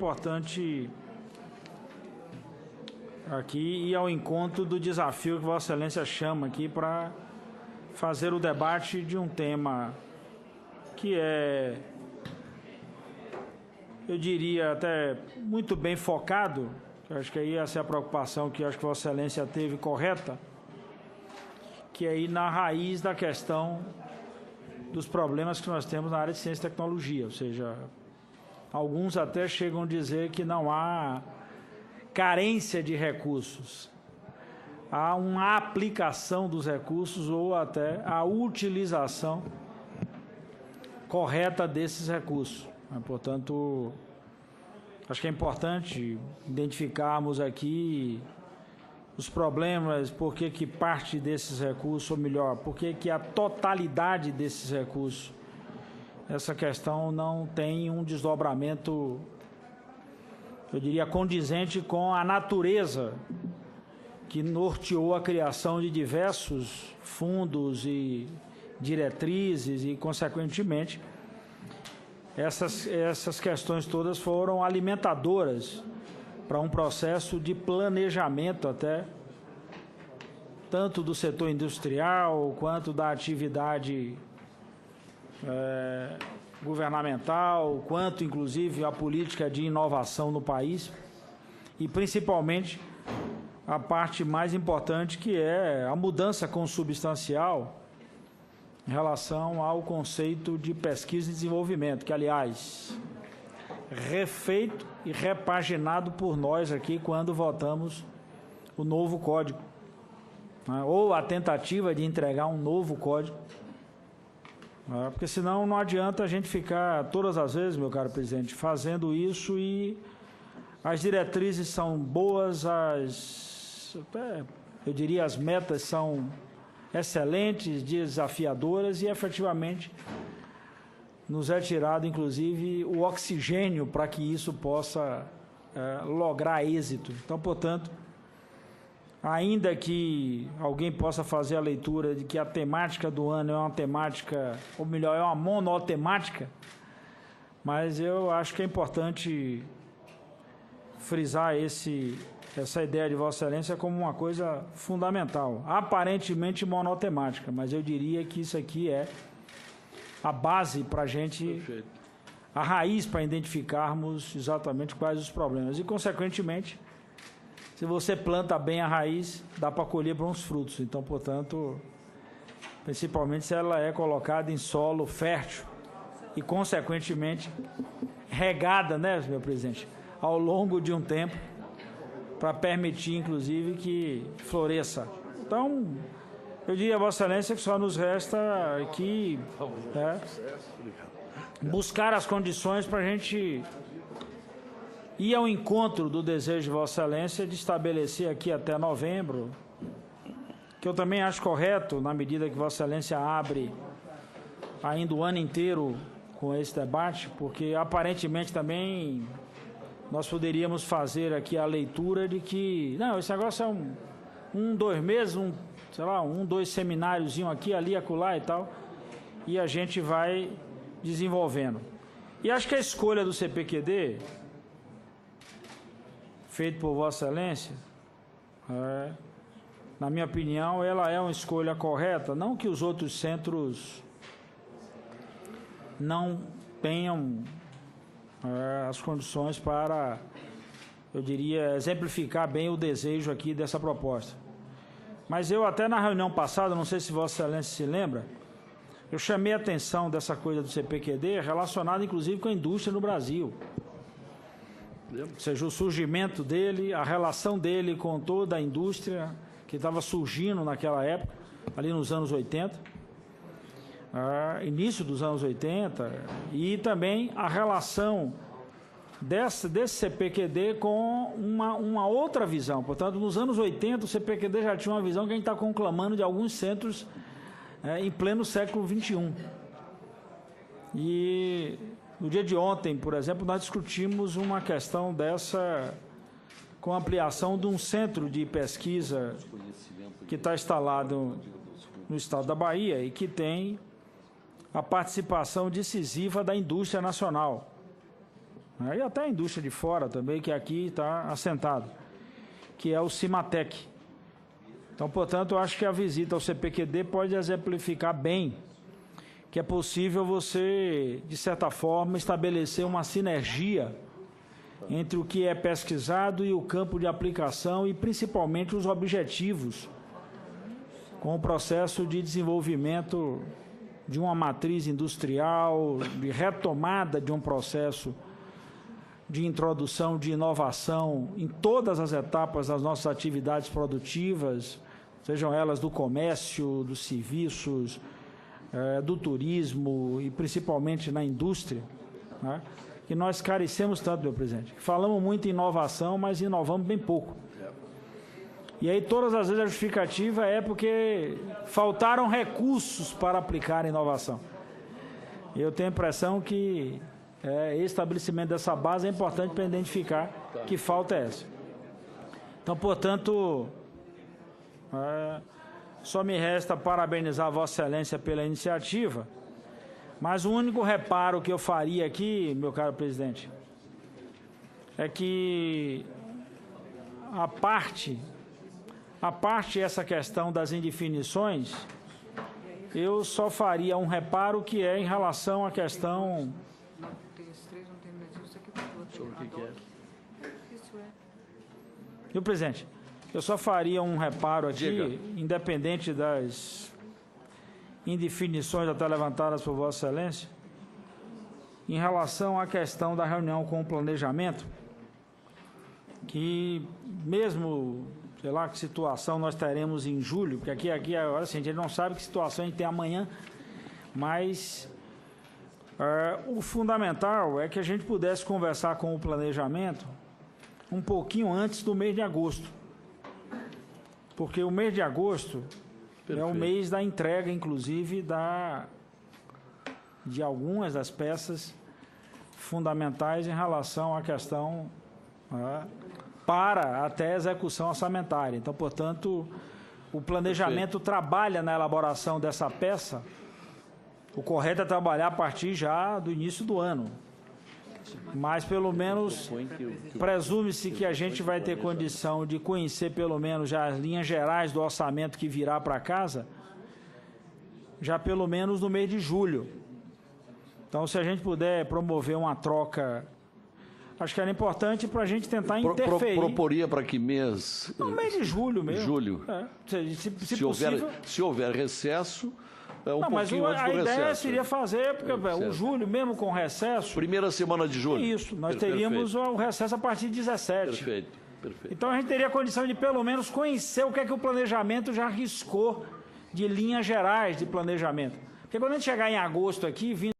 importante aqui ir ao encontro do desafio que Vossa Excelência chama aqui para fazer o debate de um tema que é, eu diria, até muito bem focado. Eu acho que aí essa é a preocupação que eu acho que Vossa Excelência teve correta, que é ir na raiz da questão dos problemas que nós temos na área de ciência e tecnologia, ou seja, alguns até chegam a dizer que não há carência de recursos, há uma aplicação dos recursos ou até a utilização correta desses recursos. Portanto, acho que é importante identificarmos aqui os problemas, por que parte desses recursos, ou melhor, por que a totalidade desses recursos, essa questão não tem um desdobramento, eu diria, condizente com a natureza que norteou a criação de diversos fundos e diretrizes e, consequentemente, essas questões todas foram alimentadoras para um processo de planejamento até, tanto do setor industrial quanto da atividade governamental, quanto inclusive a política de inovação no país e principalmente a parte mais importante, que é a mudança consubstancial em relação ao conceito de pesquisa e desenvolvimento, que, aliás, refeito e repaginado por nós aqui quando votamos o novo código, né? Ou a tentativa de entregar um novo código, né? Porque senão não adianta a gente ficar todas as vezes, meu caro presidente, fazendo isso e as diretrizes são boas, eu diria, as metas são excelentes, desafiadoras e, efetivamente, nos é tirado, inclusive, o oxigênio para que isso possa lograr êxito. Então, portanto, ainda que alguém possa fazer a leitura de que a temática do ano é uma temática, ou melhor, é uma monotemática, mas eu acho que é importante frisar essa ideia de Vossa Excelência como uma coisa fundamental, aparentemente monotemática, mas eu diria que isso aqui é a base para a gente, a raiz para identificarmos exatamente quais os problemas. E, consequentemente, se você planta bem a raiz, dá para colher bons frutos. Então, portanto, principalmente se ela é colocada em solo fértil e, consequentemente, regada, né, meu presidente, ao longo de um tempo, para permitir, inclusive, que floresça. Então, eu diria a Vossa Excelência que só nos resta aqui buscar as condições para a gente ir ao encontro do desejo de Vossa Excelência de estabelecer aqui até novembro, que eu também acho correto, na medida que Vossa Excelência abre ainda o ano inteiro com esse debate, porque aparentemente também nós poderíamos fazer aqui a leitura de que, não, esse negócio é 2 meses, sei lá, 2 semináriozinho aqui, ali, acolá e tal, e a gente vai desenvolvendo. E acho que a escolha do CPQD, feito por Vossa Excelência, na minha opinião, ela é uma escolha correta, não que os outros centros não tenham as condições para, eu diria, exemplificar bem o desejo aqui dessa proposta. Mas eu até na reunião passada, não sei se Vossa Excelência se lembra, eu chamei a atenção dessa coisa do CPQD relacionada inclusive com a indústria no Brasil. Ou seja, o surgimento dele, a relação dele com toda a indústria que estava surgindo naquela época, ali nos anos 80, início dos anos 80, e também a relação desse CPQD com uma outra visão. Portanto, nos anos 80, o CPQD já tinha uma visão que a gente está conclamando de alguns centros em pleno século XXI. E no dia de ontem, por exemplo, nós discutimos uma questão dessa com a ampliação de um centro de pesquisa que está instalado no estado da Bahia e que tem a participação decisiva da indústria nacional. né, e até a indústria de fora também, que aqui está assentada, que é o Cimatec. Então, portanto, eu acho que a visita ao CPQD pode exemplificar bem que é possível você, de certa forma, estabelecer uma sinergia entre o que é pesquisado e o campo de aplicação e, principalmente, os objetivos com o processo de desenvolvimento de uma matriz industrial, de retomada de um processo de introdução de inovação em todas as etapas das nossas atividades produtivas, sejam elas do comércio, dos serviços, do turismo e principalmente na indústria, né, que nós carecemos tanto, meu presidente. Falamos muito em inovação, mas inovamos bem pouco. E aí todas as vezes a justificativa é porque faltaram recursos para aplicar a inovação. Eu tenho a impressão que estabelecimento dessa base é importante para identificar que falta é essa. Então, portanto, só me resta parabenizar Vossa Excelência pela iniciativa, mas o único reparo que eu faria aqui, meu caro presidente, é que a parte essa questão das indefinições, eu só faria um reparo que é em relação à questão... Sobre o que é? Viu, presidente? Eu só faria um reparo aqui, independente das indefinições até levantadas por Vossa Excelência, em relação à questão da reunião com o planejamento, que mesmo, sei lá, que situação nós teremos em julho, porque aqui agora assim, a gente não sabe que situação a gente tem amanhã, mas o fundamental é que a gente pudesse conversar com o planejamento um pouquinho antes do mês de agosto. Porque o mês de agosto é o mês da entrega, inclusive, de algumas das peças fundamentais em relação à questão para até a execução orçamentária. Então, portanto, o planejamento trabalha na elaboração dessa peça. O correto é trabalhar a partir já do início do ano. Mas, pelo menos, presume-se que a gente vai ter condição de conhecer, pelo menos, já as linhas gerais do orçamento que virá para casa, já pelo menos no mês de julho. Então, se a gente puder promover uma troca, acho que era importante para a gente tentar interferir. Proporia para que mês? No mês de julho mesmo. Julho. Se possível... Se houver recesso... não, mas a ideia seria fazer, porque o julho, mesmo com recesso... Primeira semana de julho. Isso, nós teríamos o recesso a partir de 17. Perfeito, perfeito. Então a gente teria condição de, pelo menos, conhecer o que é que o planejamento já riscou de linhas gerais de planejamento. Porque quando a gente chegar em agosto aqui, vindo